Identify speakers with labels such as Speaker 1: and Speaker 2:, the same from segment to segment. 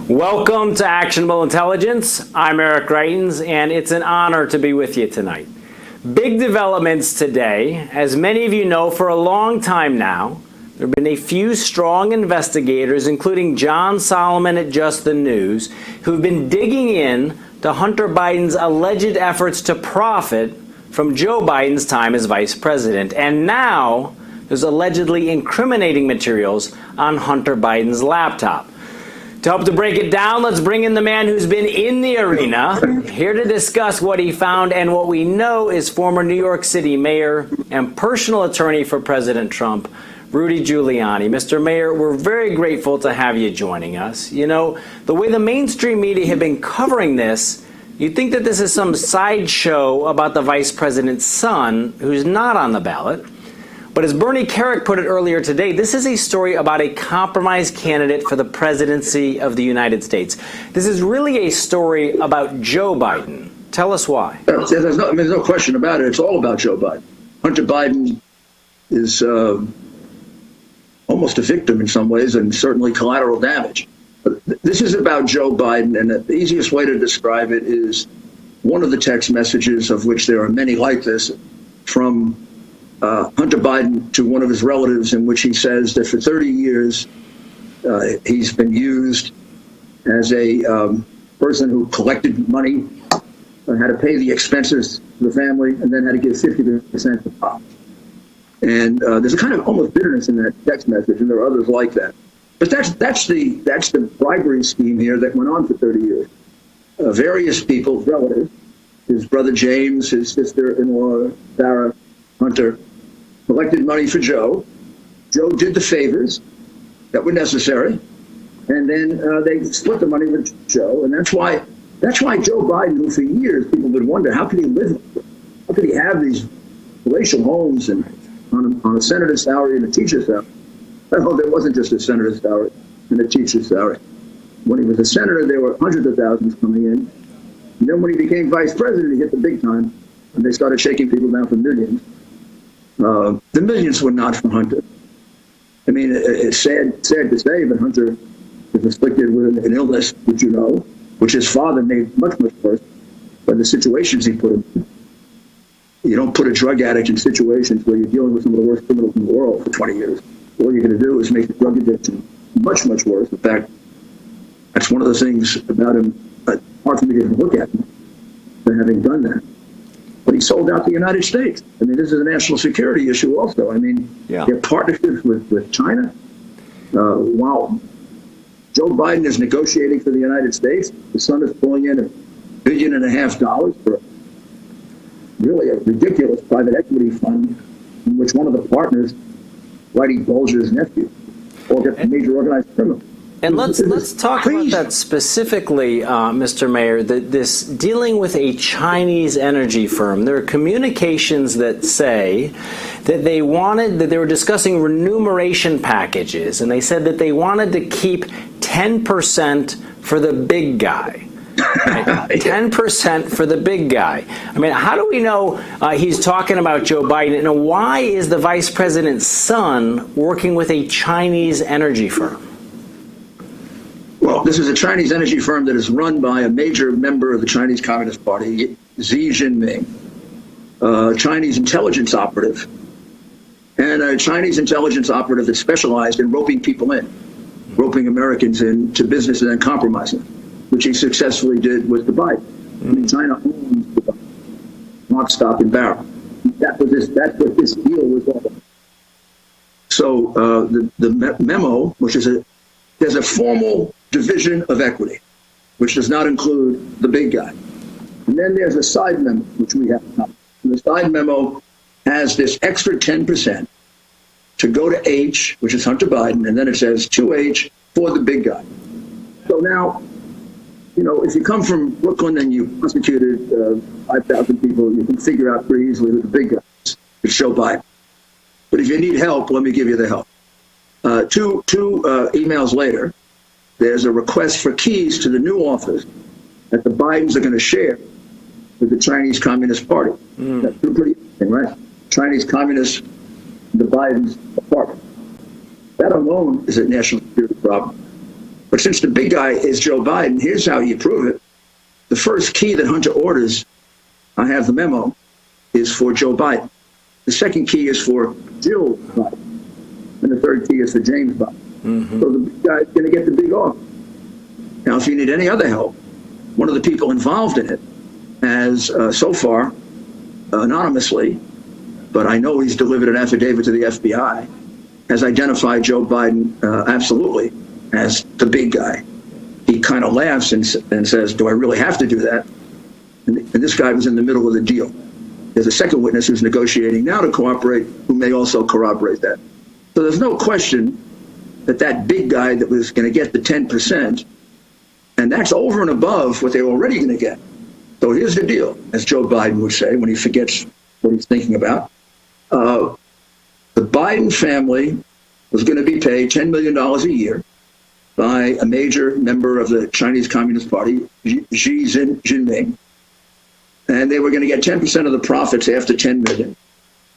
Speaker 1: Welcome to Actionable Intelligence. I'm Eric Greitens, and it's an honor to be with you tonight. Big developments today. As many of you know, for a long time now, there have been a few strong investigators, including John Solomon at Just the News, who've been digging in to Hunter Biden's alleged efforts to profit from Joe Biden's time as vice president. And now there's allegedly incriminating materials on Hunter Biden's laptop. To help to break it down, let's bring in the man who's been in the arena, here to discuss what he found and what we know is former New York City mayor and personal attorney for President Trump, Rudy Giuliani. Mr. Mayor, we're very grateful to have you joining us. You know, the way the mainstream media have been covering this, you'd think that this is some sideshow about the vice president's son, who's not on the ballot. But as Bernie Kerik put it earlier today, this is a story about a compromised candidate for the presidency of the United States. This is really a story about Joe Biden. Tell us why.
Speaker 2: There's no question about it. It's all about Joe Biden. Hunter Biden is almost a victim in some ways, and certainly collateral damage. But this is about Joe Biden, and the easiest way to describe it is one of the text messages, of which there are many like this, from Hunter Biden to one of his relatives, in which he says that for 30 years he's been used as a person who collected money, had to pay the expenses to the family, and then had to give 50% to Pop. And there's a kind of almost bitterness in that text message, and there are others like that. But that's the bribery scheme here that went on for 30 years. Various people, relatives, his brother James, his sister-in-law Sarah, Hunter, collected money for Joe. Joe did the favors that were necessary, and then they split the money with Joe. And that's why Joe Biden, who for years people would wonder, how could he live? How could he have these palatial homes and on a senator's salary and a teacher's salary? Well, there wasn't just a senator's salary and a teacher's salary. When he was a senator, there were hundreds of thousands coming in. And then when he became vice president, he hit the big time, and they started shaking people down for millions. The millions were not for Hunter. I mean, it's sad to say, but Hunter was afflicted with an illness, which you know, which his father made much, much worse by the situations he put him in. You don't put a drug addict in situations where you're dealing with some of the worst criminals in the world for 20 years. All you're going to do is make the drug addiction much, much worse. In fact, that's one of the things about him, hard for me to even look at him, for having done that. But he sold out the United States. I mean, this is a national security issue also. I mean, their partnerships with China. While Joe Biden is negotiating for the United States, the son is pulling in $1.5 billion for really a ridiculous private equity fund in which one of the partners, Whitey Bulger's nephew, all get the major organized criminal.
Speaker 1: And let's talk about that specifically, Mr. Mayor, this dealing with a Chinese energy firm. There are communications that say that they were discussing remuneration packages, and they said that they wanted to keep 10% for the big guy. Right? 10% for the big guy. I mean, how do we know he's talking about Joe Biden, and why is the vice president's son working with a Chinese energy firm?
Speaker 2: Well, this is a Chinese energy firm that is run by a major member of the Chinese Communist Party, Xi Jinping, a Chinese intelligence operative, and a Chinese intelligence operative that specialized in roping people in, roping Americans into business and then compromising, which he successfully did with the Biden. I mean, China owns the Biden, lock, stock, and barrel. That's what this deal was all about. So the memo, which is there's a formal division of equity, which does not include the big guy. And then there's a side memo, which we have not. And the side memo has this extra 10% to go to H, which is Hunter Biden, and then it says to H for the big guy. So now, you know, if you come from Brooklyn and you prosecuted 5,000 people, you can figure out pretty easily who the big guy is. It's Joe Biden. But if you need help, let me give you the help. Two emails later, there's a request for keys to the new office that the Bidens are going to share with the Chinese Communist Party. That's pretty interesting, right? Chinese Communists, the Bidens apartment. That alone is a national security problem. But since the big guy is Joe Biden, here's how you prove it. The first key that Hunter orders, I have the memo, is for Joe Biden. The second key is for Jill Biden. And the third key is for James Biden. Mm-hmm. So the big guy is going to get the big offer. Now, if you need any other help, one of the people involved in it has so far, anonymously, but I know he's delivered an affidavit to the FBI, has identified Joe Biden absolutely as the big guy. He kind of laughs and says, do I really have to do that? And this guy was in the middle of the deal. There's a second witness who's negotiating now to cooperate, who may also corroborate that. So there's no question that that big guy that was going to get the 10%, and that's over and above what they were already going to get. So here's the deal, as Joe Biden would say when he forgets what he's thinking about. The Biden family was going to be paid $10 million a year by a major member of the Chinese Communist Party, Xi Jinping. And they were going to get 10% of the profits after $10 million.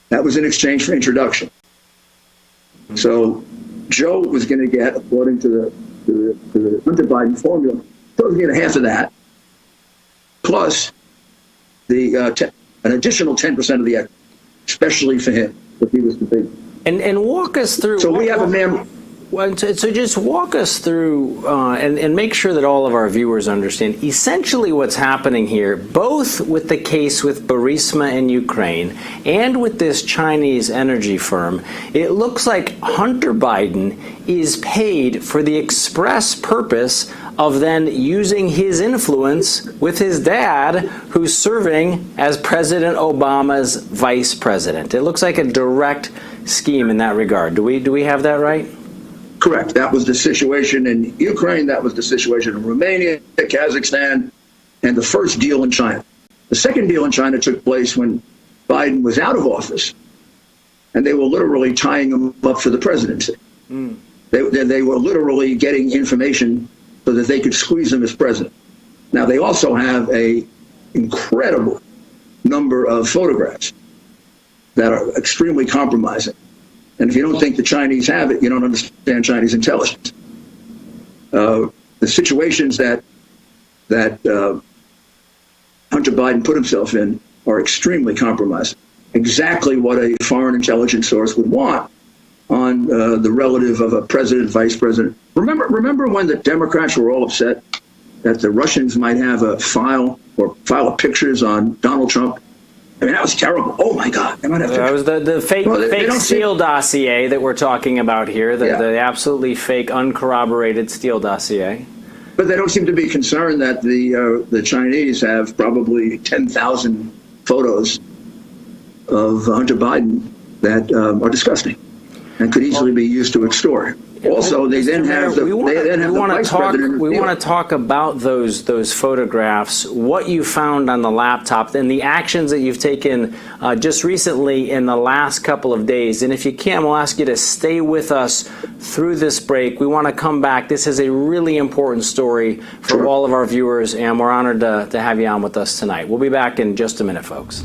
Speaker 2: That was in exchange for introduction. So Joe was going to get, according to the Hunter Biden formula, Joe was going to get half of that, plus the an additional 10% of the equity, especially for him, if he was the big.
Speaker 1: And walk us through.
Speaker 2: So we have a man.
Speaker 1: So just walk us through and make sure that all of our viewers understand essentially what's happening here, both with the case with Burisma in Ukraine and with this Chinese energy firm. It looks like Hunter Biden is paid for the express purpose of then using his influence with his dad, who's serving as President Obama's vice president. It looks like a direct scheme in that regard. Do we have that right?
Speaker 2: Correct. That was the situation in Ukraine. That was the situation in Romania, Kazakhstan, and the first deal in China. The second deal in China took place when Biden was out of office, and they were literally tying him up for the presidency. They were literally getting information so that they could squeeze him as president. Now, they also have an incredible number of photographs that are extremely compromising. And if you don't think the Chinese have it, you don't understand Chinese intelligence. The situations that Hunter Biden put himself in are extremely compromising. Exactly what a foreign intelligence source would want on the relative of a president, vice president. Remember when the Democrats were all upset that the Russians might have a file of pictures on Donald Trump? I mean, that was terrible. Oh, my God. That
Speaker 1: was the fake Steele dossier that we're talking about here, the absolutely fake, uncorroborated Steele dossier.
Speaker 2: But they don't seem to be concerned that the Chinese have probably 10,000 photos of Hunter Biden that are disgusting and could easily be used to extort. Also, they then have the vice president.
Speaker 1: We want to talk about those photographs, what you found on the laptop, and the actions that you've taken just recently in the last couple of days. And if you can, we'll ask you to stay with us through this break. We want to come back. This is a really important story for all of our viewers, and we're honored to have you on with us tonight. We'll be back in just a minute, folks.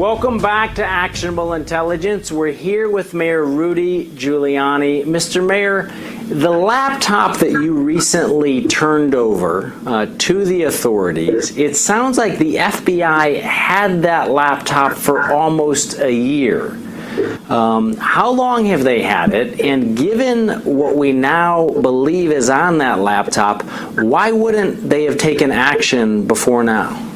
Speaker 1: Welcome back to Actionable Intelligence. We're here with Mayor Rudy Giuliani. Mr. Mayor, the laptop that you recently turned over to the authorities, it sounds like the FBI had that laptop for almost a year. How long have they had it? And given what we now believe is on that laptop, why wouldn't they have taken action before now?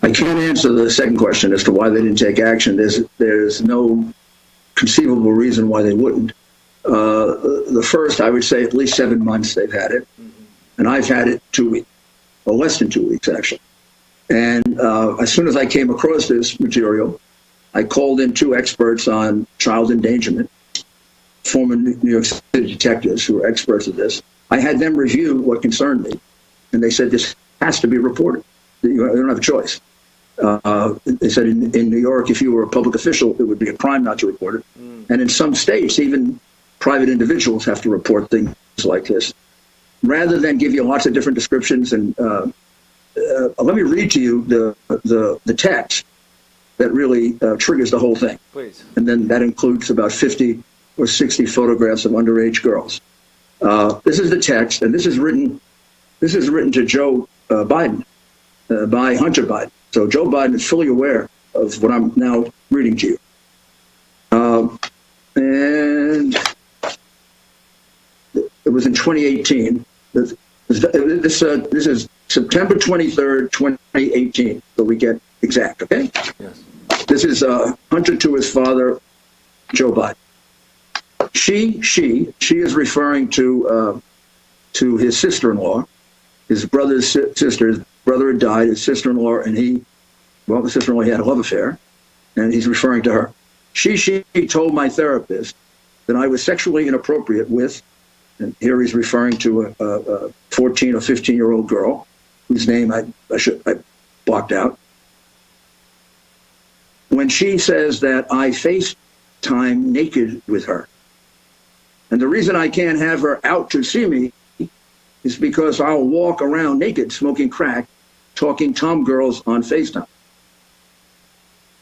Speaker 2: I can't answer the second question as to why they didn't take action. There's no conceivable reason why they wouldn't. The first, I would say at least 7 months they've had it. And I've had it 2 weeks, or less than 2 weeks, actually. And as soon as I came across this material, I called in 2 experts on child endangerment, former New York City detectives who are experts at this. I had them review what concerned me. And they said, this has to be reported. You don't have a choice. They said in New York, if you were a public official, it would be a crime not to report it. And in some states, even private individuals have to report things like this. Rather than give you lots of different descriptions, and let me read to you the text that really triggers the whole thing. Please. And then that includes about 50 or 60 photographs of underage girls. This is the text, and this is written to Joe Biden by Hunter Biden. So Joe Biden is fully aware of what I'm now reading to you. And it was in 2018. This is September 23rd, 2018. So we get exact, okay? Yes. This is Hunter to his father, Joe Biden. She is referring to his sister-in-law, his brother's sister. His brother had died, his sister-in-law, and the sister-in-law had a love affair, and he's referring to her. She told my therapist that I was sexually inappropriate with, and here he's referring to a 14 or 15-year-old girl, whose name I blocked out. When she says that I FaceTime naked with her. And the reason I can't have her out to see me is because I'll walk around naked, smoking crack, talking tom girls on FaceTime.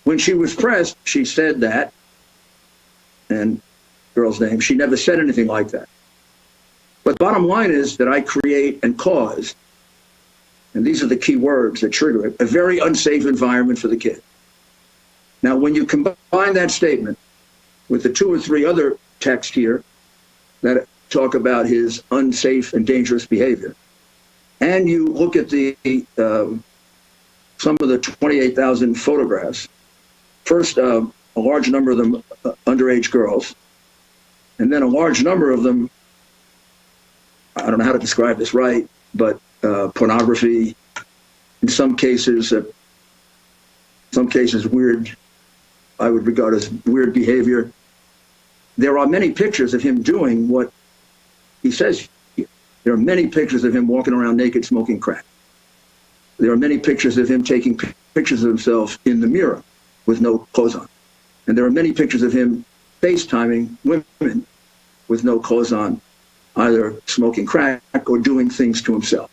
Speaker 2: When she was pressed, she said that, and girl's name, she never said anything like that. But bottom line is that I create and cause, and these are the key words that trigger it, a very unsafe environment for the kid. Now, when you combine that statement with the 2 or 3 other texts here that talk about his unsafe and dangerous behavior, and you look at some of the 28,000 photographs, first a large number of them underage girls, and then a large number of them, I don't know how to describe this right, but pornography, in some cases weird, I would regard as weird behavior. There are many pictures of him doing what he says. There are many pictures of him walking around naked, smoking crack. There are many pictures of him taking pictures of himself in the mirror with no clothes on. And there are many pictures of him FaceTiming women with no clothes on, either smoking crack or doing things to himself.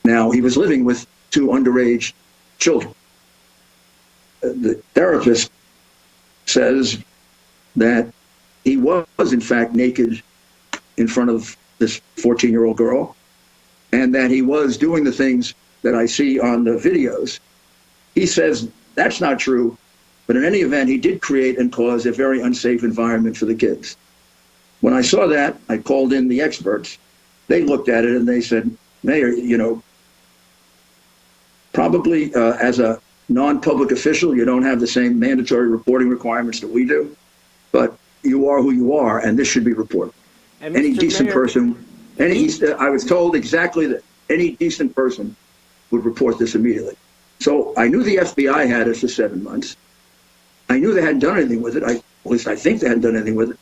Speaker 2: Now, he was living with 2 underage children. The therapist says that he was, in fact, naked in front of this 14-year-old girl, and that he was doing the things that I see on the videos. He says that's not true, but in any event, he did create and cause a very unsafe environment for the kids. When I saw that, I called in the experts. They looked at it and they said, Mayor, probably as a non-public official, you don't have the same mandatory reporting requirements that we do, but you are who you are, and this should be reported. Any decent person, I was told exactly that any decent person would report this immediately. So I knew the FBI had it for 7 months. I knew they hadn't done anything with it. At least I think they hadn't done anything with it.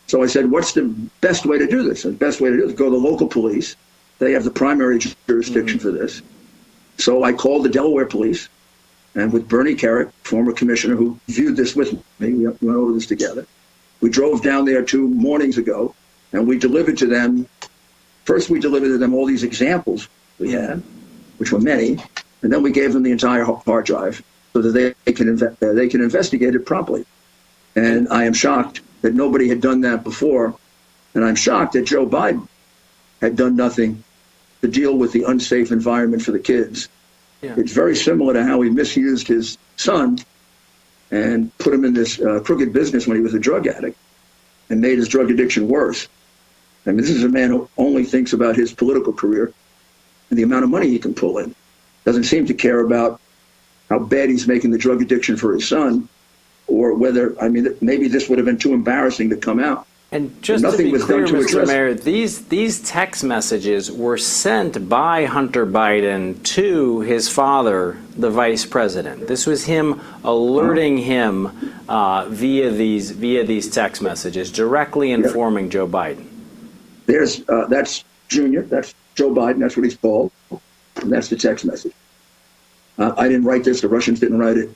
Speaker 2: So I said, what's the best way to do this? And the best way to do it is go to the local police. They have the primary jurisdiction for this. So I called the Delaware police, and with Bernie Carrick, former commissioner who viewed this with me, we went over this together. We drove down there 2 mornings ago, and we delivered to them, first we delivered to them all these examples we had, which were many, and then we gave them the entire hard drive. so that they can investigate it properly. And I am shocked that nobody had done that before. And I'm shocked that Joe Biden had done nothing to deal with the unsafe environment for the kids. Yeah. It's very similar to how he misused his son and put him in this crooked business when he was a drug addict and made his drug addiction worse. I mean, this is a man who only thinks about his political career and the amount of money he can pull in. Doesn't seem to care about how bad he's making the drug addiction for his son, or whether, I mean, maybe this would have been too embarrassing to come out.
Speaker 1: And just to be clear, Mr. Mayor, these text messages were sent by Hunter Biden to his father, the vice president. This was him alerting him via these text messages, directly informing Joe Biden. That's Junior. That's Joe Biden. That's what he's called. And that's the text message. I didn't write this. The Russians didn't write it.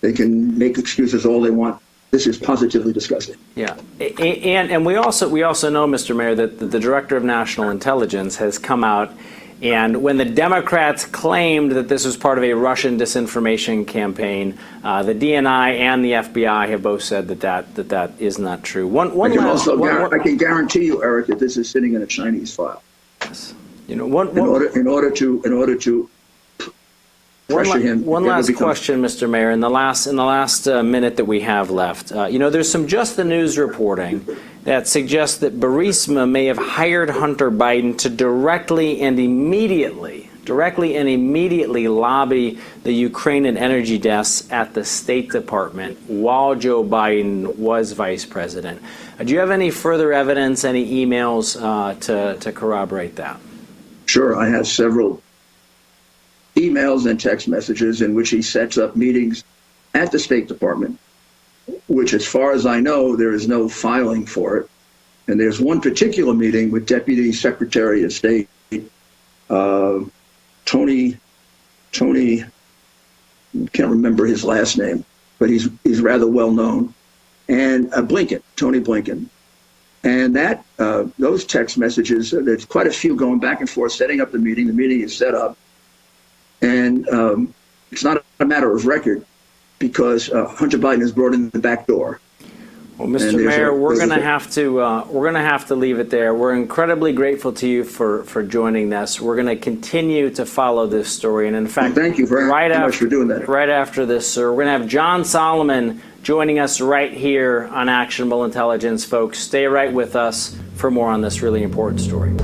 Speaker 1: They can make excuses all they want. This is positively disgusting. Yeah, and we also know, Mr. Mayor, that the Director of National Intelligence has come out, and when the Democrats claimed that this was part of a Russian disinformation campaign, the DNI and the FBI have both said that is not true.
Speaker 2: I can guarantee you, Eric, that this is sitting in a Chinese file.
Speaker 1: Yes.
Speaker 2: In order to pressure him.
Speaker 1: One last question, Mr. Mayor. In the last minute that we have left, there's some Just the News reporting that suggests that Burisma may have hired Hunter Biden to directly and immediately lobby the Ukrainian energy desks at the State Department while Joe Biden was vice president. Do you have any further evidence, any emails to corroborate that?
Speaker 2: Sure, I have several emails and text messages in which he sets up meetings at the State Department, which, as far as I know, there is no filing for it. And there's one particular meeting with Deputy Secretary of State Tony, can't remember his last name, but he's rather well known, and Tony Blinken. And that those text messages, there's quite a few going back and forth, setting up the meeting. The meeting is set up. And it's not a matter of record because Hunter Biden is brought in the back door.
Speaker 1: Well, Mr. Mayor, we're going to have to leave it there. We're incredibly grateful to you for joining us. We're going to continue to follow this story, and in fact,
Speaker 2: thank you very much for doing that.
Speaker 1: Right after this, sir, we're going to have John Solomon joining us right here on Actionable Intelligence, folks. Stay right with us for more on this really important story.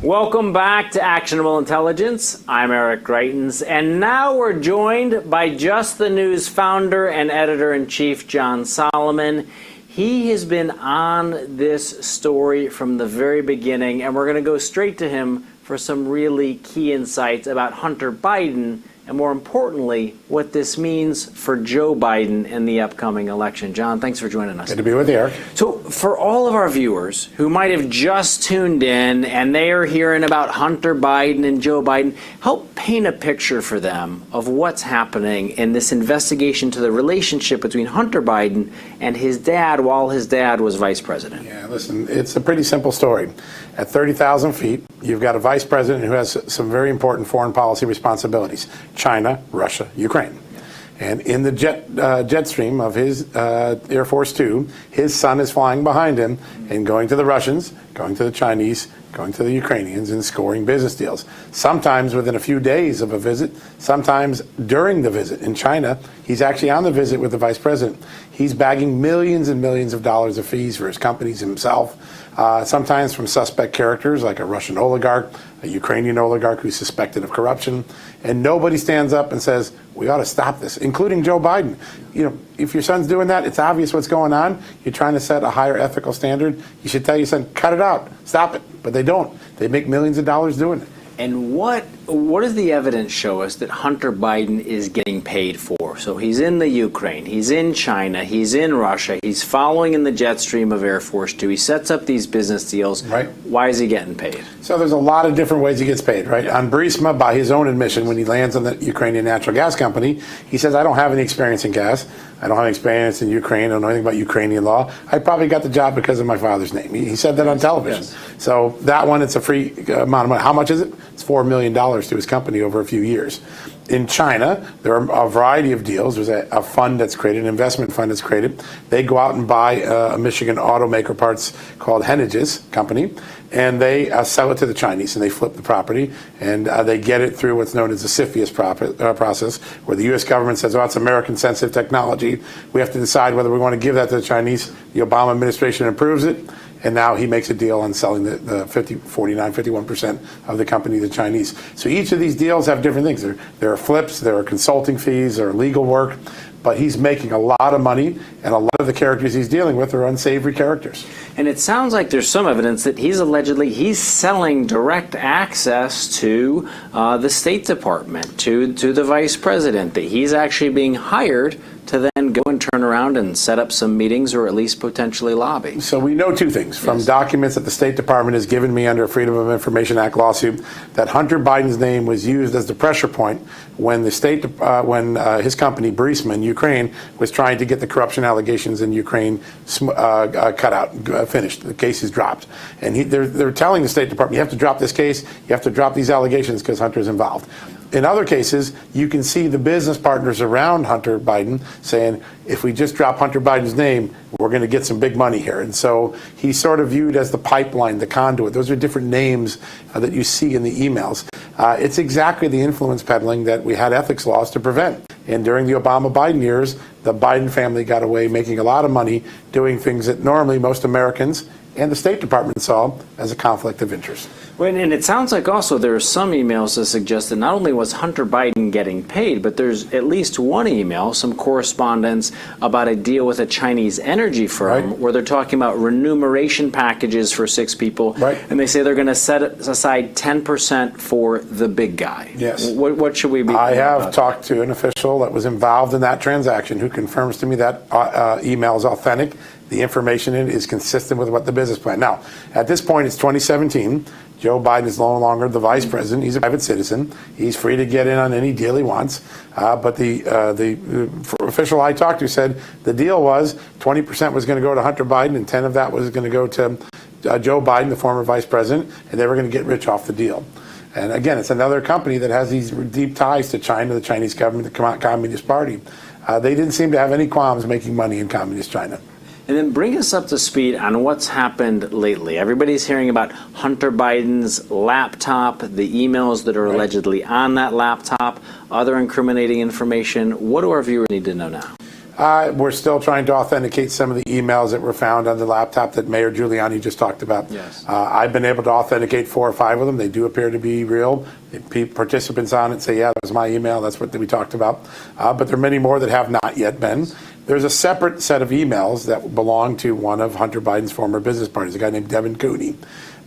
Speaker 1: Welcome back to Actionable Intelligence. I'm Eric Greitens, and now we're joined by Just the News founder and editor-in-chief, John Solomon. He has been on this story from the very beginning, and we're going to go straight to him for some really key insights about Hunter Biden, and more importantly, what this means for Joe Biden in the upcoming election. John, thanks for joining us.
Speaker 3: Good to be with you, Eric.
Speaker 1: So for all of our viewers who might have just tuned in and they are hearing about Hunter Biden and Joe Biden, help paint a picture for them of what's happening in this investigation to the relationship between Hunter Biden and his dad while his dad was vice president.
Speaker 3: Yeah, listen, it's a pretty simple story. At 30,000 feet, you've got a vice president who has some very important foreign policy responsibilities: China, Russia, Ukraine. And in the jet stream of his Air Force Two, his son is flying behind him and going to the Russians, going to the Chinese, going to the Ukrainians, and scoring business deals. Sometimes within a few days of a visit, sometimes during the visit. In China, he's actually on the visit with the vice president. He's bagging millions and millions of dollars of fees for his companies himself, sometimes from suspect characters like a Russian oligarch, a Ukrainian oligarch who's suspected of corruption, and nobody stands up and says, we ought to stop this, including Joe Biden. You know, if your son's doing that, it's obvious what's going on. You're trying to set a higher ethical standard. You should tell your son, cut it out, stop it. But they don't. They make millions of dollars doing it.
Speaker 1: And what does the evidence show us that Hunter Biden is getting paid for? So he's in the Ukraine, he's in China, he's in Russia, he's following in the jet stream of Air Force Two. He sets up these business deals.
Speaker 3: Right.
Speaker 1: Why is he getting paid?
Speaker 3: So there's a lot of different ways he gets paid, right? On Burisma, by his own admission, when he lands on the Ukrainian natural gas company, he says, I don't have any experience in gas. I don't have any experience in Ukraine. I don't know anything about Ukrainian law. I probably got the job because of my father's name. He said that on television. Yes. So that one, it's a free amount of money. How much is it? It's $4 million to his company over a few years. In China, there are a variety of deals. There's a fund that's created, an investment fund that's created. They go out and buy a Michigan automaker parts called Henniges company, and they sell it to the Chinese, and they flip the property, and they get it through what's known as the CFIUS process, where the U.S. government says, oh, it's American-sensitive technology. We have to decide whether we want to give that to the Chinese. The Obama administration approves it. And now he makes a deal on selling the 51% of the company to the Chinese. So each of these deals have different things. There are flips, there are consulting fees, there are legal work, but he's making a lot of money, and a lot of the characters he's dealing with are unsavory characters.
Speaker 1: And it sounds like there's some evidence that he's selling direct access to the State Department, to the vice president, that he's actually being hired to then go and turn around and set up some meetings or at least potentially lobby.
Speaker 3: So we know two things from documents that the State Department has given me under a Freedom of Information Act lawsuit, that Hunter Biden's name was used as the pressure point when the his company Burisma in Ukraine was trying to get the corruption allegations in Ukraine cut out, finished. The case is dropped, and they're telling the State Department, you have to drop this case, you have to drop these allegations because Hunter's involved. In other cases, you can see the business partners around Hunter Biden saying, if we just drop Hunter Biden's name, we're going to get some big money here. And so he's sort of viewed as the pipeline, the conduit. Those are different names that you see in the emails. It's exactly the influence peddling that we had ethics laws to prevent. And during the Obama-Biden years, the Biden family got away making a lot of money doing things that normally most Americans and the State Department saw as a conflict of interest.
Speaker 1: Well, and it sounds like also there are some emails that suggest that not only was Hunter Biden getting paid, but there's at least one email, some correspondence about a deal with a Chinese energy firm where they're talking about remuneration packages for 6 people.
Speaker 3: Right.
Speaker 1: And they say they're going to set aside 10% for the big guy.
Speaker 3: Yes.
Speaker 1: What should we be
Speaker 3: I have
Speaker 1: about?
Speaker 3: talked to an official that was involved in that transaction who confirms to me that email is authentic. The information in it is consistent with what the business plan. Now, at this point, it's 2017. Joe Biden is no longer the vice president. He's a private citizen. He's free to get in on any deal he wants. But the official I talked to said the deal was 20% was going to go to Hunter Biden and 10 of that was going to go to Joe Biden, the former vice president, and they were going to get rich off the deal. And again, it's another company that has these deep ties to China, the Chinese government, the Communist Party. They didn't seem to have any qualms making money in Communist China.
Speaker 1: And then bring us up to speed on what's happened lately. Everybody's hearing about Hunter Biden's laptop, the emails that are allegedly on that laptop, other incriminating information. What do our viewers need to know now?
Speaker 3: We're still trying to authenticate some of the emails that were found on the laptop that Mayor Giuliani just talked about.
Speaker 1: Yes.
Speaker 3: I've been able to authenticate 4 or 5 of them. They do appear to be real. Participants on it say, yeah, that was my email. That's what we talked about. But there are many more that have not yet been. There's a separate set of emails that belong to one of Hunter Biden's former business partners, a guy named Devin Cooney.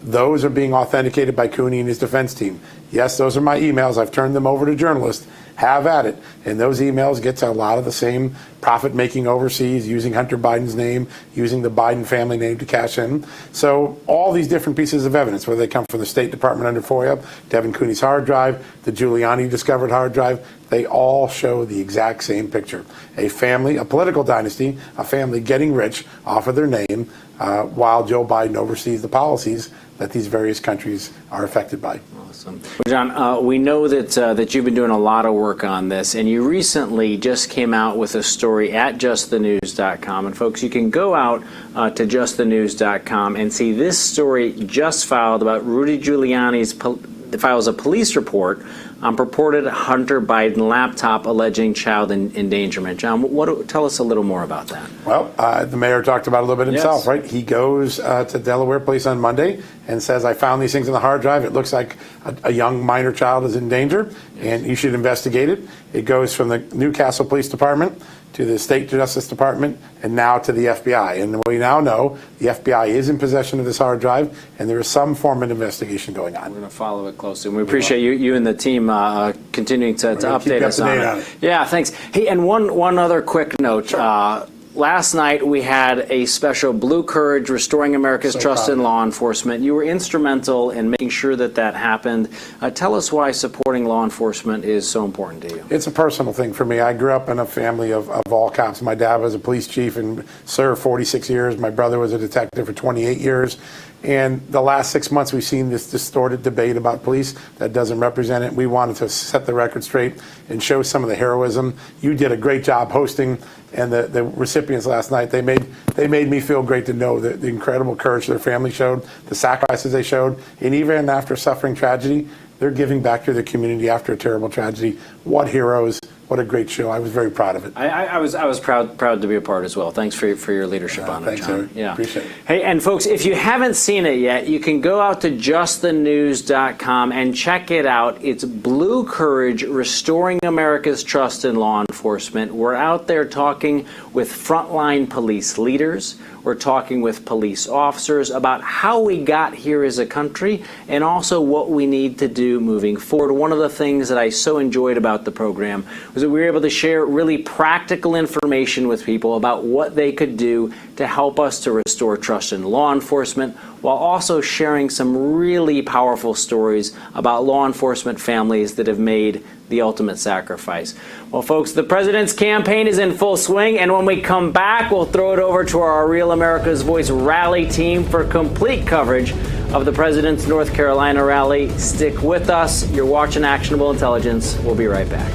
Speaker 3: Those are being authenticated by Cooney and his defense team. Yes, those are my emails. I've turned them over to journalists. Have at it. And those emails get to a lot of the same profit making overseas, using Hunter Biden's name, using the Biden family name to cash in. So all these different pieces of evidence, whether they come from the State Department under FOIA, Devin Cooney's hard drive, the Giuliani discovered hard drive, they all show the exact same picture. A family, a political dynasty, a family getting rich off of their name while Joe Biden oversees the policies that these various countries are affected by.
Speaker 1: Awesome. Well, John, we know that you've been doing a lot of work on this, and you recently just came out with a story at justthenews.com. And folks, you can go out to justthenews.com and see this story just filed about Rudy Giuliani's files a police report on purported Hunter Biden laptop alleging child endangerment. John, tell us a little more about that.
Speaker 3: Well, the mayor talked about it a little bit himself,
Speaker 1: Yes.
Speaker 3: right? He goes to Delaware Police on Monday and says, I found these things on the hard drive. It looks like a young minor child is in danger, and you should investigate it. It goes from the Newcastle Police Department to the State Justice Department, and now to the FBI. And we now know the FBI is in possession of this hard drive, and there is some form of investigation going on.
Speaker 1: We're going to follow it closely, and we appreciate you and the team continuing to update us on it. Yeah, thanks. Hey, and one other quick note.
Speaker 3: Sure.
Speaker 1: Last night we had a special Blue Courage Restoring America's Trust in Law Enforcement. You were instrumental in making sure that happened. Tell us why supporting law enforcement is so important to you.
Speaker 3: It's a personal thing for me. I grew up in a family of all cops. My dad was a police chief and served 46 years. My brother was a detective for 28 years. And the last 6 months, we've seen this distorted debate about police that doesn't represent it. We wanted to set the record straight and show some of the heroism. You did a great job hosting, and the recipients last night, they made me feel great to know the incredible courage their family showed, the sacrifices they showed, and even after suffering tragedy, they're giving back to their community after a terrible tragedy. What heroes. What a great show. I was very proud of it.
Speaker 1: I was proud to be a part as well. Thanks for your leadership on it,
Speaker 3: Thanks,
Speaker 1: John.
Speaker 3: Eric.
Speaker 1: Yeah.
Speaker 3: Appreciate it.
Speaker 1: Hey, and folks, if you haven't seen it yet, you can go out to justthenews.com and check it out. It's Blue Courage Restoring America's Trust in Law Enforcement. We're out there talking with frontline police leaders. We're talking with police officers about how we got here as a country and also what we need to do moving forward. One of the things that I so enjoyed about the program was that we were able to share really practical information with people about what they could do to help us to restore trust in law enforcement, while also sharing some really powerful stories about law enforcement families that have made the ultimate sacrifice. Well, folks, the president's campaign is in full swing, and when we come back, we'll throw it over to our Real America's Voice rally team for complete coverage of the president's North Carolina rally. Stick with us. You're watching Actionable Intelligence. We'll be right back.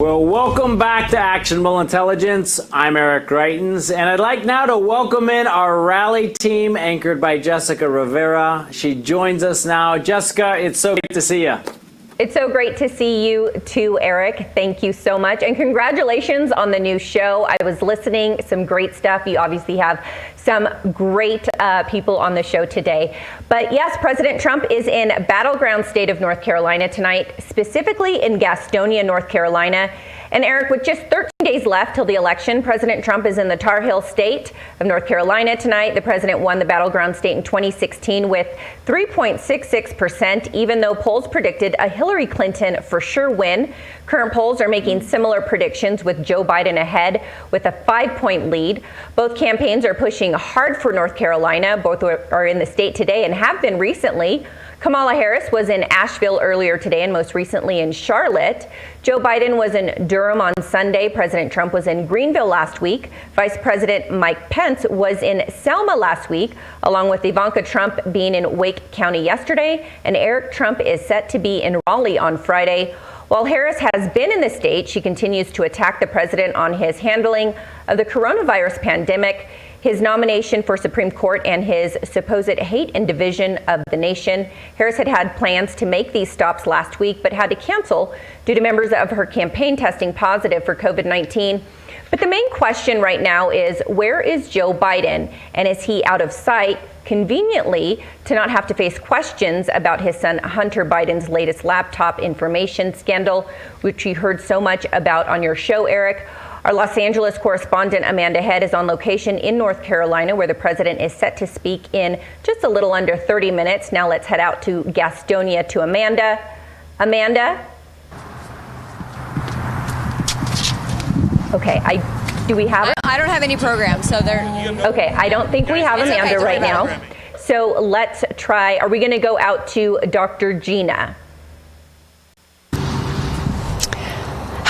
Speaker 1: Well, welcome back to Actionable Intelligence. I'm Eric Greitens, and I'd like now to welcome in our rally team anchored by Jessica Rivera. She joins us now. Jessica, it's so great to see you.
Speaker 4: It's so great to see you too, Eric. Thank you so much. And congratulations on the new show. I was listening, some great stuff. You obviously have some great people on the show today. But yes, President Trump is in battleground state of North Carolina tonight, specifically in Gastonia, North Carolina. And Eric, with just 13 days left till the election, President Trump is in the Tar Heel state of North Carolina tonight. The president won the battleground state in 2016 with 3.66%, even though polls predicted a Hillary Clinton for sure win. Current polls are making similar predictions with Joe Biden ahead with a 5-point lead. Both campaigns are pushing hard for North Carolina. Both are in the state today and have been recently. Kamala Harris was in Asheville earlier today and most recently in Charlotte. Joe Biden was in Durham on Sunday. President Trump was in Greenville last week. Vice President Mike Pence was in Selma last week, along with Ivanka Trump being in Wake County yesterday. And Eric Trump is set to be in Raleigh on Friday. While Harris has been in the state, she continues to attack the president on his handling of the coronavirus pandemic, his nomination for Supreme Court, and his supposed hate and division of the nation. Harris had plans to make these stops last week, but had to cancel due to members of her campaign testing positive for COVID-19. But the main question right now is, where is Joe Biden? And is he out of sight, conveniently, to not have to face questions about his son Hunter Biden's latest laptop information scandal, which we heard so much about on your show, Eric? Our Los Angeles correspondent Amanda Head is on location in North Carolina, where the president is set to speak in just a little under 30 minutes. Now let's head out to Gastonia to Amanda. Amanda? Okay, do we have it?
Speaker 5: I don't have any program, so they're...
Speaker 4: Okay, I don't think we have Amanda right now. So let's try, are we going to go out to Dr. Gina?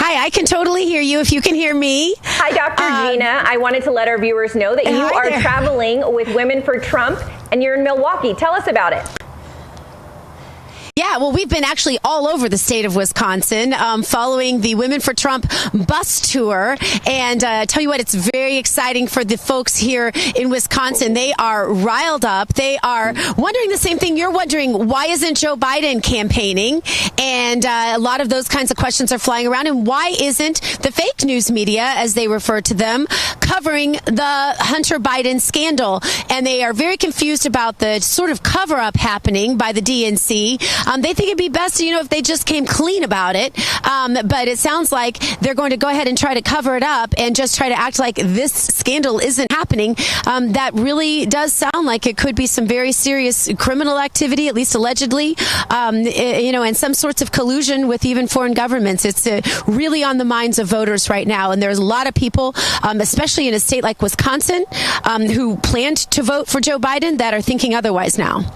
Speaker 6: Hi, I can totally hear you if you can hear me.
Speaker 4: Hi, Dr. Gina. I wanted to let our viewers know that you are traveling with Women for Trump, and you're in Milwaukee. Tell us about it.
Speaker 6: Yeah, well, we've been actually all over the state of Wisconsin following the Women for Trump bus tour. And tell you what, it's very exciting for the folks here in Wisconsin. They are riled up. They are wondering the same thing you're wondering. Why isn't Joe Biden campaigning? And a lot of those kinds of questions are flying around. And why isn't the fake news media, as they refer to them, covering the Hunter Biden scandal? And they are very confused about the sort of cover-up happening by the DNC. They think it'd be best, if they just came clean about it. But it sounds like they're going to go ahead and try to cover it up and just try to act like this scandal isn't happening. That really does sound like it could be some very serious criminal activity, at least allegedly, and some sorts of collusion with even foreign governments. It's really on the minds of voters right now. And there's a lot of people, especially in a state like Wisconsin, who planned to vote for Joe Biden that are thinking otherwise now.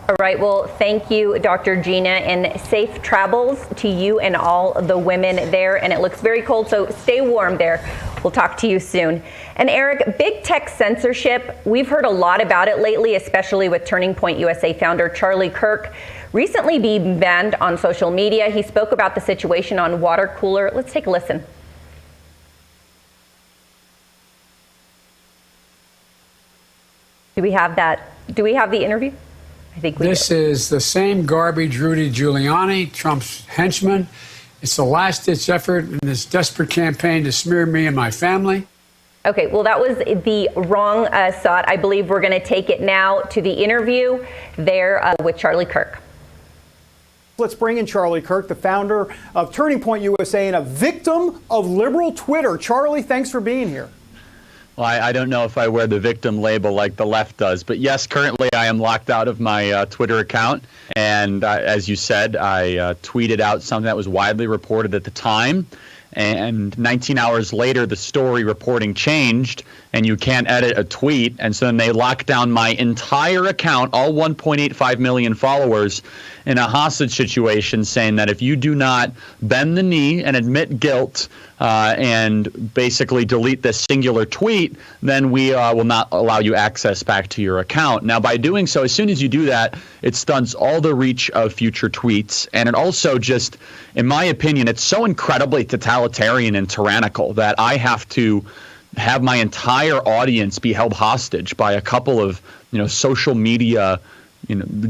Speaker 4: All right. Well, thank you, Dr. Gina, and safe travels to you and all the women there. And it looks very cold, so stay warm there. We'll talk to you soon. And Eric, big tech censorship. We've heard a lot about it lately, especially with Turning Point USA founder Charlie Kirk recently being banned on social media. He spoke about the situation on Water Cooler. Let's take a listen. Do we have that? Do we have the interview? I think we
Speaker 7: This is the same garbage Rudy Giuliani, Trump's henchman. It's a last-ditch effort in this desperate campaign to smear me and my family.
Speaker 4: Okay, well, that was the wrong thought. I believe we're going to take it now to the interview there with Charlie Kirk.
Speaker 8: Let's bring in Charlie Kirk, the founder of Turning Point USA and a victim of liberal Twitter. Charlie, thanks for being here.
Speaker 9: Well, I don't know if I wear the victim label like the left does, but yes, currently I am locked out of my Twitter account. And as you said, I tweeted out something that was widely reported at the time. And 19 hours later, the story reporting changed, and you can't edit a tweet. And so then they locked down my entire account, all 1.85 million followers, in a hostage situation, saying that if you do not bend the knee and admit guilt and basically delete this singular tweet, then we will not allow you access back to your account. Now, by doing so, as soon as you do that, it stunts all the reach of future tweets. And it also just, in my opinion, it's so incredibly totalitarian and tyrannical that I have to have my entire audience be held hostage by a couple of, social media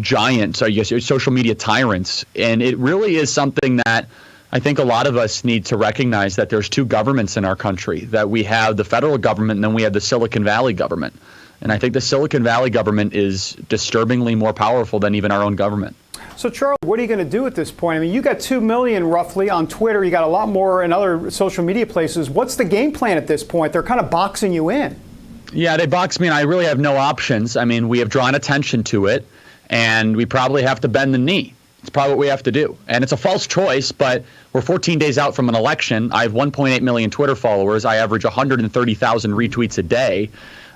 Speaker 9: giants, I guess, social media tyrants. And it really is something that I think a lot of us need to recognize, that there's two governments in our country, that we have the federal government and then we have the Silicon Valley government. And I think the Silicon Valley government is disturbingly more powerful than even our own government.
Speaker 8: So, Charlie, what are you going to do at this point? I mean, you got 2 million roughly on Twitter. You got a lot more in other social media places. What's the game plan at this point? They're kind of boxing you in. Yeah,
Speaker 9: they box me in. I really have no options. I mean, we have drawn attention to it, and we probably have to bend the knee. It's probably what we have to do. And it's a false choice, but we're 14 days out from an election. I have 1.8 million Twitter followers. I average 130,000 retweets a day.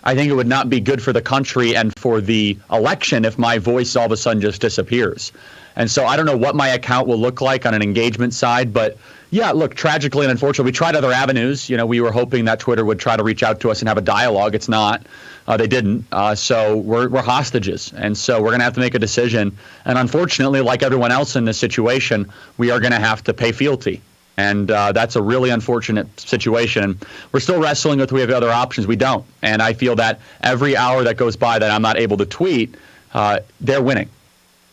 Speaker 9: I think it would not be good for the country and for the election if my voice all of a sudden just disappears. And so I don't know what my account will look like on an engagement side, but yeah, look, tragically and unfortunately, we tried other avenues. We were hoping that Twitter would try to reach out to us and have a dialogue. It's not. They didn't. So we're hostages. And so we're going to have to make a decision. And unfortunately, like everyone else in this situation, we are going to have to pay fealty. And that's a really unfortunate situation. We're still wrestling with, we have other options. We don't. And I feel that every hour that goes by that I'm not able to tweet, they're winning.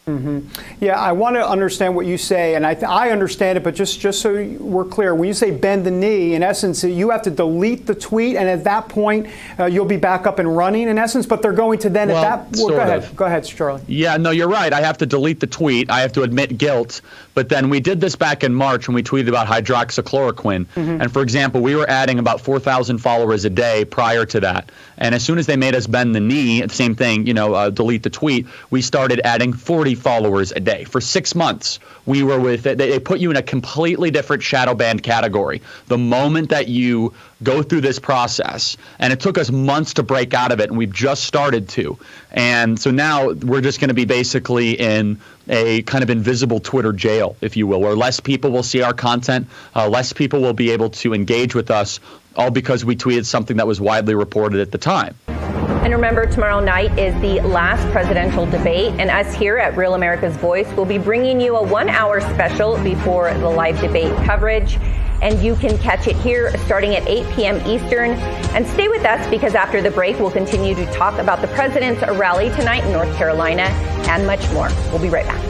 Speaker 8: Mm-hmm. Yeah, I want to understand what you say, and I understand it, but just so we're clear, when you say bend the knee, in essence, you have to delete the tweet, and at that point, you'll be back up and running, in essence, but they're going to then go ahead, Charlie.
Speaker 9: Yeah, no, you're right. I have to delete the tweet. I have to admit guilt, but then we did this back in March when we tweeted about hydroxychloroquine, and for example, we were adding about 4,000 followers a day prior to that, and as soon as they made us bend the knee, same thing, delete the tweet, we started adding 40 followers a day. For 6 months, we were with it. They put you in a completely different shadow banned category. The moment that you go through this process, and it took us months to break out of it, and we've just started to. And so now we're just going to be basically in a kind of invisible Twitter jail, if you will, where less people will see our content, less people will be able to engage with us, all because we tweeted something that was widely reported at the time.
Speaker 4: And remember, tomorrow night is the last presidential debate, and us here at Real America's Voice will be bringing you a 1-hour special before the live debate coverage. And you can catch it here starting at 8 p.m. Eastern. And stay with us, because after the break, we'll continue to talk about the president's rally tonight in North Carolina and much more. We'll be right back.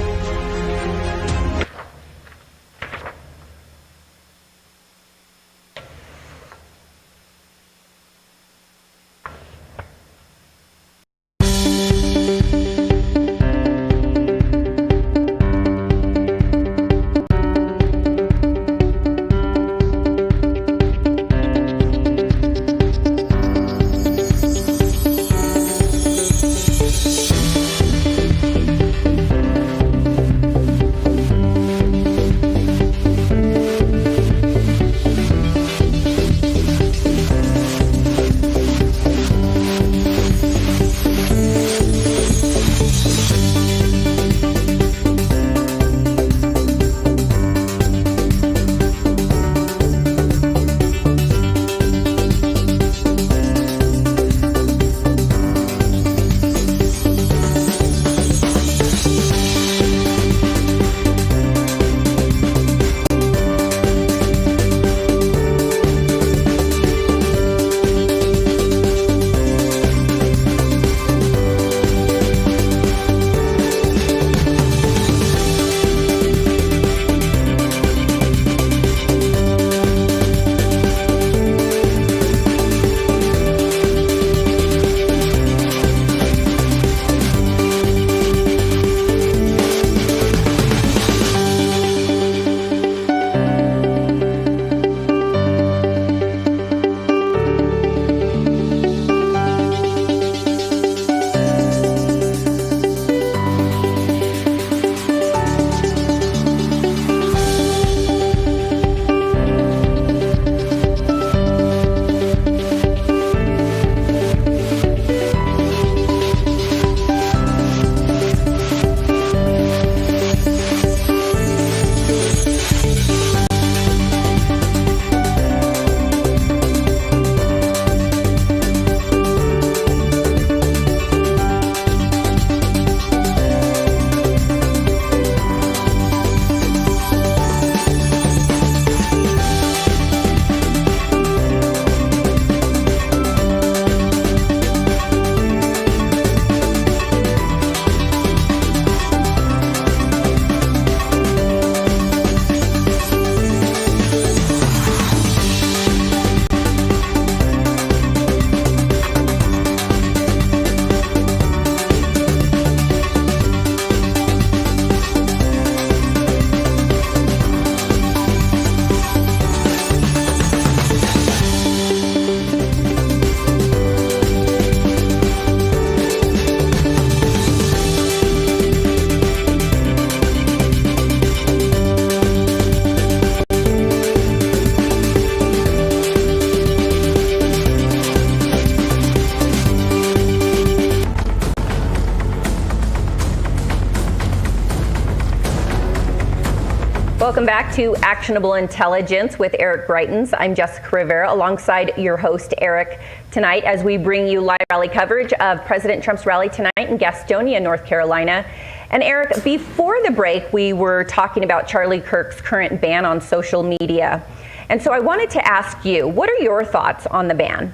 Speaker 4: Welcome back to Actionable Intelligence with Eric Greitens. I'm Jessica Rivera alongside your host, Eric, tonight as we bring you live rally coverage of President Trump's rally tonight in Gastonia, North Carolina. And Eric, before the break, we were talking about Charlie Kirk's current ban on social media. And so I wanted to ask you, what are your thoughts on the ban?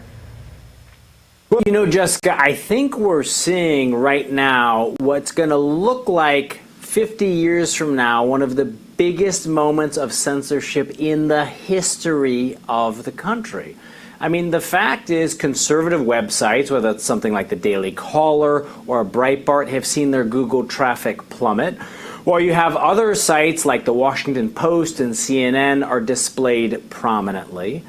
Speaker 1: Well, you know, Jessica, I think we're seeing right now what's going to look like 50 years from now, one of the biggest moments of censorship in the history of the country. I mean, the fact is conservative websites, whether it's something like the Daily Caller or Breitbart, have seen their Google traffic plummet. While you have other sites like the Washington Post and CNN are displayed prominently.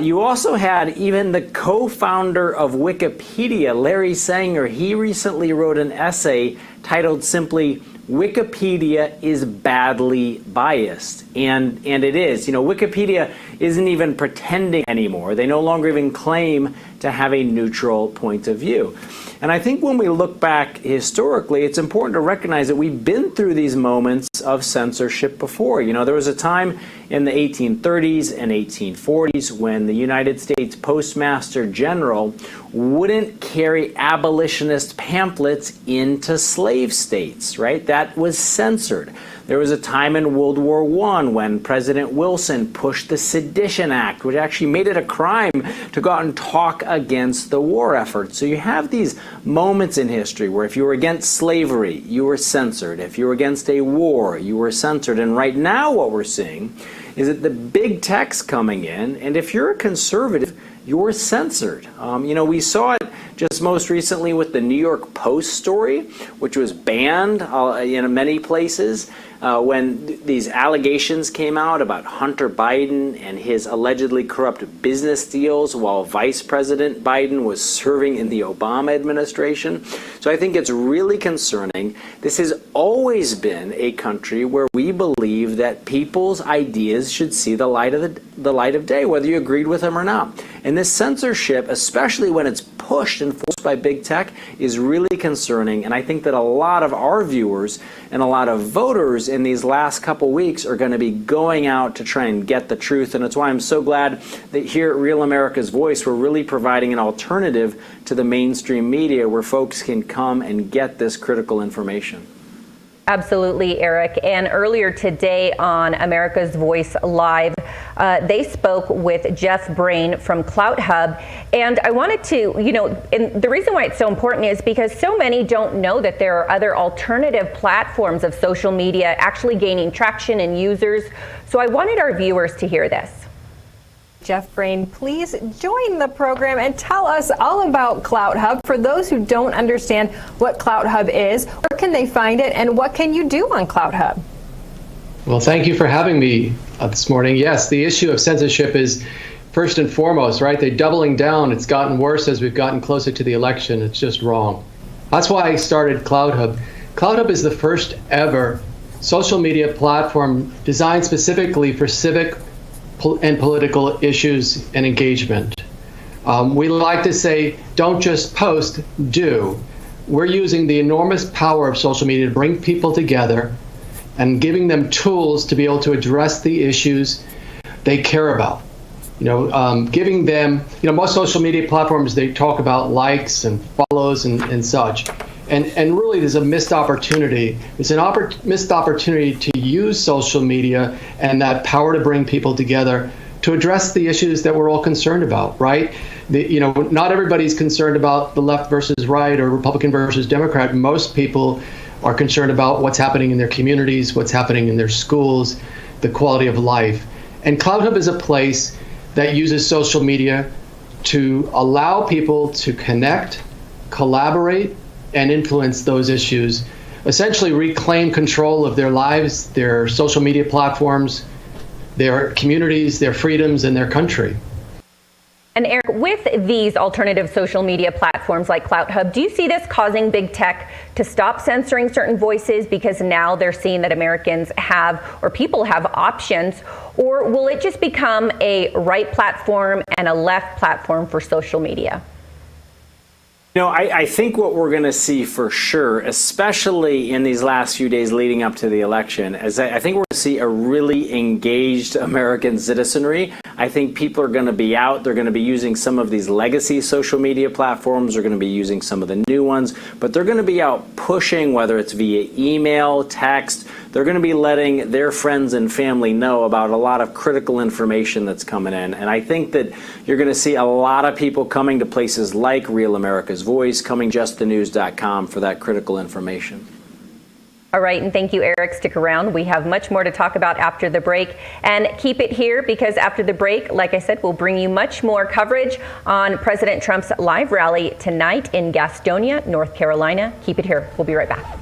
Speaker 1: You also had even the co-founder of Wikipedia, Larry Sanger. He recently wrote an essay titled simply, Wikipedia is badly biased. And it is. You know, Wikipedia isn't even pretending anymore. They no longer even claim to have a neutral point of view. And I think when we look back historically, it's important to recognize that we've been through these moments of censorship before. You know, there was a time in the 1830s and 1840s when the United States Postmaster General wouldn't carry abolitionist pamphlets into slave states, right? That was censored. There was a time in World War I when President Wilson pushed the Sedition Act, which actually made it a crime to go out and talk against the war effort. So you have these moments in history where if you were against slavery, you were censored. If you were against a war, you were censored. And right now what we're seeing is that the big tech's coming in, and if you're a conservative, you're censored. You know, we saw it just most recently with the New York Post story, which was banned in many places when these allegations came out about Hunter Biden and his allegedly corrupt business deals while Vice President Biden was serving in the Obama administration. So I think it's really concerning. This has always been a country where we believe that people's ideas should see the light of day, whether you agreed with them or not. And this censorship, especially when it's pushed and forced by big tech, is really concerning. And I think that a lot of our viewers and a lot of voters in these last couple weeks are going to be going out to try and get the truth. And it's why I'm so glad that here at Real America's Voice, we're really providing an alternative to the mainstream media where folks can come and get this critical information.
Speaker 4: Absolutely, Eric. And earlier today on America's Voice Live, they spoke with Jeff Brain from Clout Hub. And I wanted to, you know, and the reason why it's so important is because so many don't know that there are other alternative platforms of social media actually gaining traction and users. So I wanted our viewers to hear this.
Speaker 5: Jeff Brain, please join the program and tell us all about Clout Hub. For those who don't understand what Clout Hub is, where can they find it and what can you do on Clout Hub?
Speaker 10: Well, thank you for having me this morning. Yes, the issue of censorship is first and foremost, right? They're doubling down. It's gotten worse as we've gotten closer to the election. It's just wrong. That's why I started Clout Hub. Clout Hub is the first ever social media platform designed specifically for civic and political issues and engagement. We like to say, don't just post, do. We're using the enormous power of social media to bring people together and giving them tools to be able to address the issues they care about. You know, giving them, you know, most social media platforms, they talk about likes and follows and such. And really, there's a missed opportunity. It's an missed opportunity to use social media and that power to bring people together to address the issues that we're all concerned about, right? You know, not everybody's concerned about the left versus right or Republican versus Democrat. Most people are concerned about what's happening in their communities, what's happening in their schools, the quality of life. And Clout Hub is a place that uses social media to allow people to connect, collaborate, and influence those issues, essentially reclaim control of their lives, their social media platforms, their communities, their freedoms, and their country.
Speaker 4: And Eric, with these alternative social media platforms like Clout Hub, do you see this causing big tech to stop censoring certain voices because now they're seeing that Americans have, or people have options, or will it just become a right platform and a left platform for social media?
Speaker 1: I think what we're going to see for sure, especially in these last few days leading up to the election, is I think we're going to see a really engaged American citizenry. I think people are going to be out. They're going to be using some of these legacy social media platforms. They're going to be using some of the new ones, but they're going to be out pushing, whether it's via email, text. They're going to be letting their friends and family know about a lot of critical information that's coming in. And I think that you're going to see a lot of people coming to places like Real America's Voice, coming justthenews.com for that critical information.
Speaker 4: All right, and thank you, Eric. Stick around. We have much more to talk about after the break. And keep it here, because after the break, like I said, we'll bring you much more coverage on President Trump's live rally tonight in Gastonia, North Carolina. Keep it here. We'll be right back.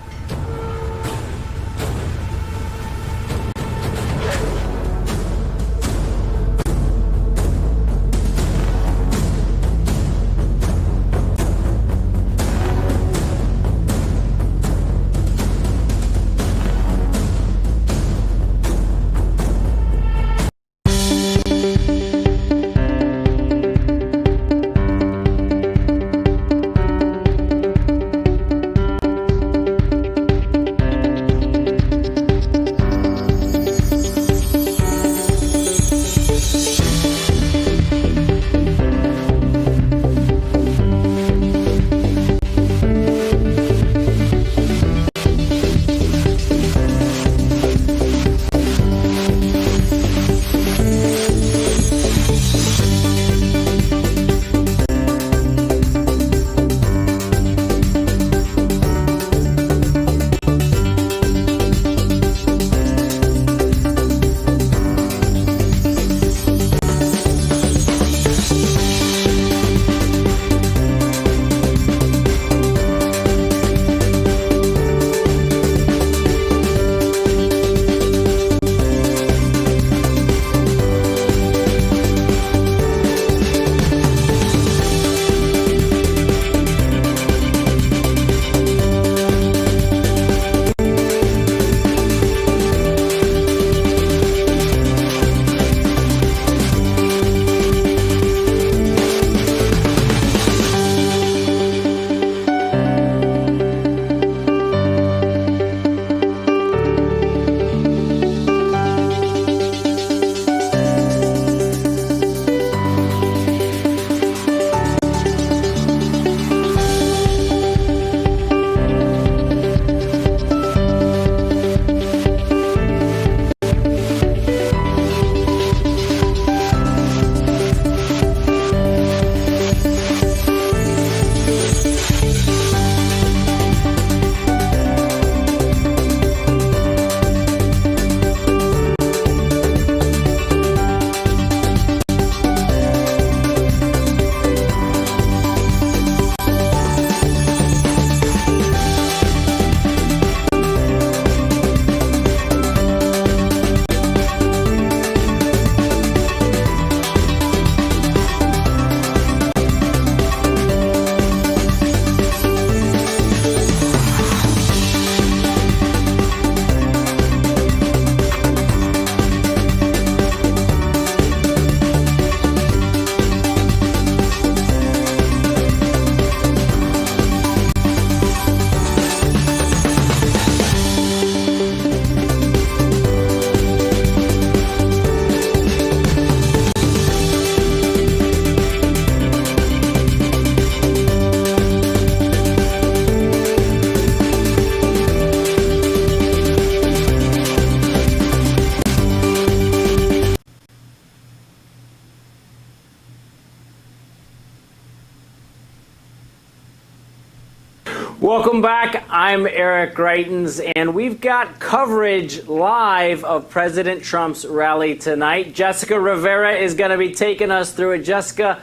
Speaker 1: Welcome back. I'm Eric Greitens, and we've got coverage live of President Trump's rally tonight. Jessica Rivera is going to be taking us through it. Jessica,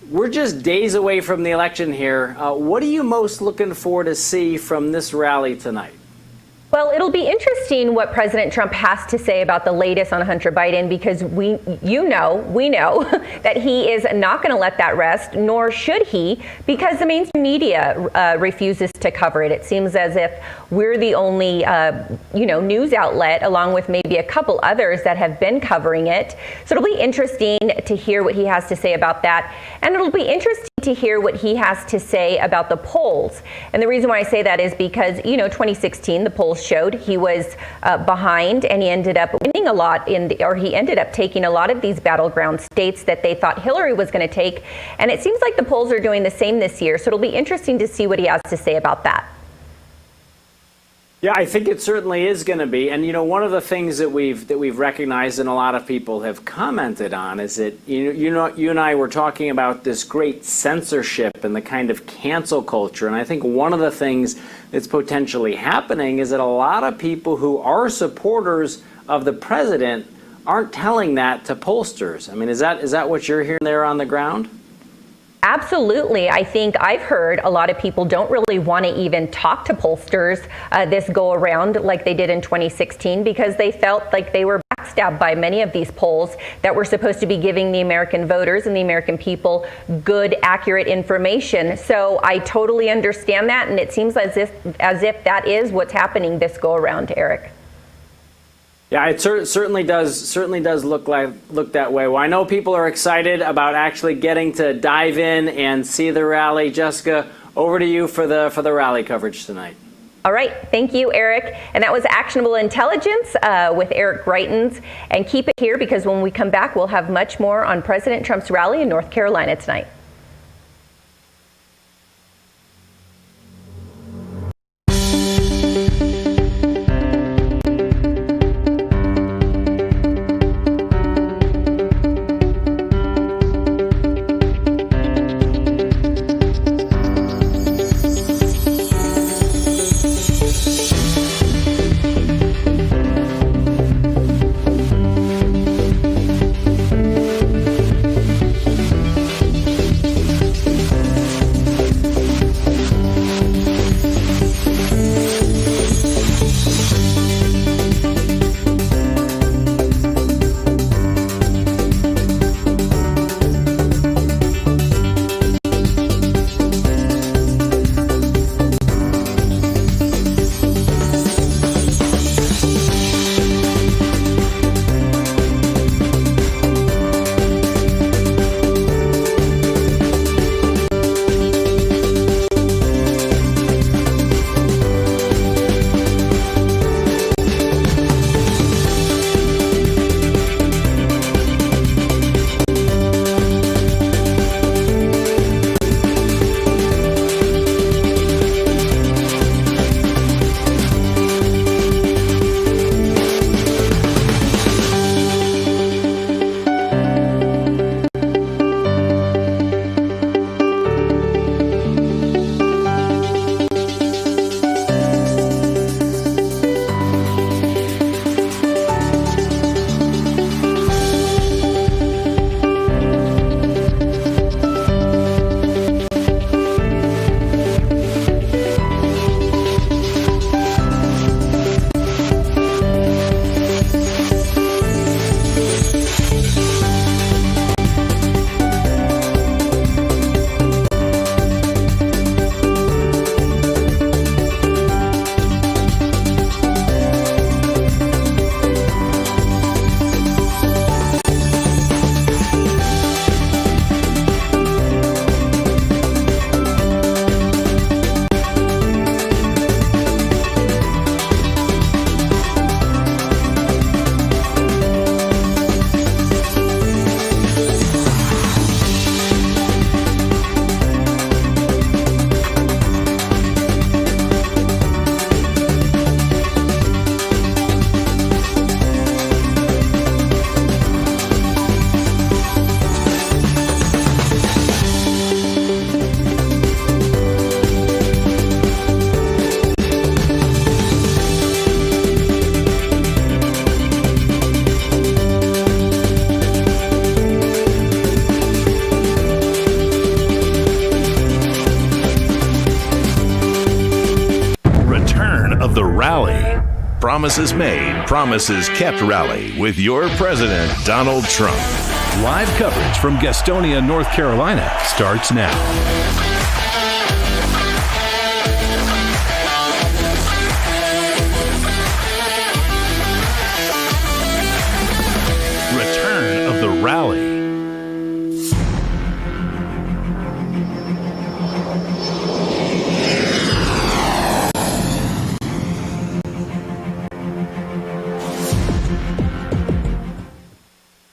Speaker 1: we're just days away from the election here. What are you most looking for to see from this rally tonight?
Speaker 4: Well, it'll be interesting what President Trump has to say about the latest on Hunter Biden, because we know that he is not going to let that rest, nor should he, because the mainstream media refuses to cover it. It seems as if we're the only, news outlet, along with maybe a couple others that have been covering it. So it'll be interesting to hear what he has to say about that, and it'll be interesting to hear what he has to say about the polls. And the reason why I say that is because, 2016, the polls showed he was behind, and he ended up winning a lot he ended up taking a lot of these battleground states that they thought Hillary was going to take. And it seems like the polls are doing the same this year. So it'll be interesting to see what he has to say about that.
Speaker 1: Yeah, I think it certainly is going to be. And, one of the things that we've recognized and a lot of people have commented on is that, you and I were talking about this great censorship and the kind of cancel culture. And I think one of the things that's potentially happening is that a lot of people who are supporters of the president aren't telling that to pollsters. I mean, is that what you're hearing there on the ground?
Speaker 4: Absolutely. I think I've heard a lot of people don't really want to even talk to pollsters this go around like they did in 2016, because they felt like they were backstabbed by many of these polls that were supposed to be giving the American voters and the American people good, accurate information. So I totally understand that, and it seems as if that is what's happening this go around, Eric.
Speaker 1: Yeah, it certainly does look that way. Well, I know people are excited about actually getting to dive in and see the rally. Jessica, over to you for the rally coverage tonight.
Speaker 4: All right, thank you, Eric. And that was Actionable Intelligence with Eric Greitens. And keep it here, because when we come back, we'll have much more on President Trump's rally in North Carolina tonight.
Speaker 11: promises made, promises kept rally with your president, Donald Trump. Live coverage from Gastonia, North Carolina starts now. Return of the rally.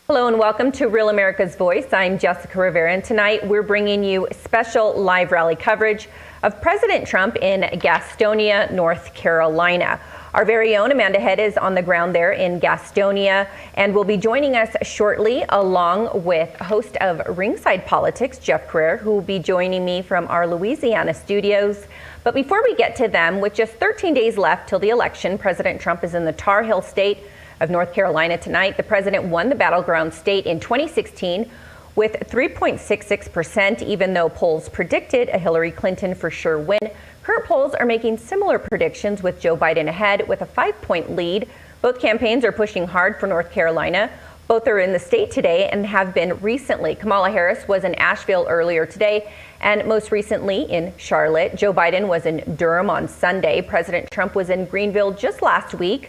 Speaker 4: Hello and welcome to Real America's Voice. I'm Jessica Rivera, and tonight we're bringing you special live rally coverage of President Trump in Gastonia, North Carolina. Our very own Amanda Head is on the ground there in Gastonia and will be joining us shortly, along with host of Ringside Politics, Jeff Carrere, who will be joining me from our Louisiana studios. But before we get to them, with just 13 days left till the election, President Trump is in the Tar Heel state of North Carolina tonight. The president won the battleground state in 2016 with 3.66%, even though polls predicted a Hillary Clinton for sure win. Current polls are making similar predictions, with Joe Biden ahead with a 5-point lead. Both campaigns are pushing hard for North Carolina. Both are in the state today and have been recently. Kamala Harris was in Asheville earlier today and most recently in Charlotte. Joe Biden was in Durham on Sunday. President Trump was in Greenville just last week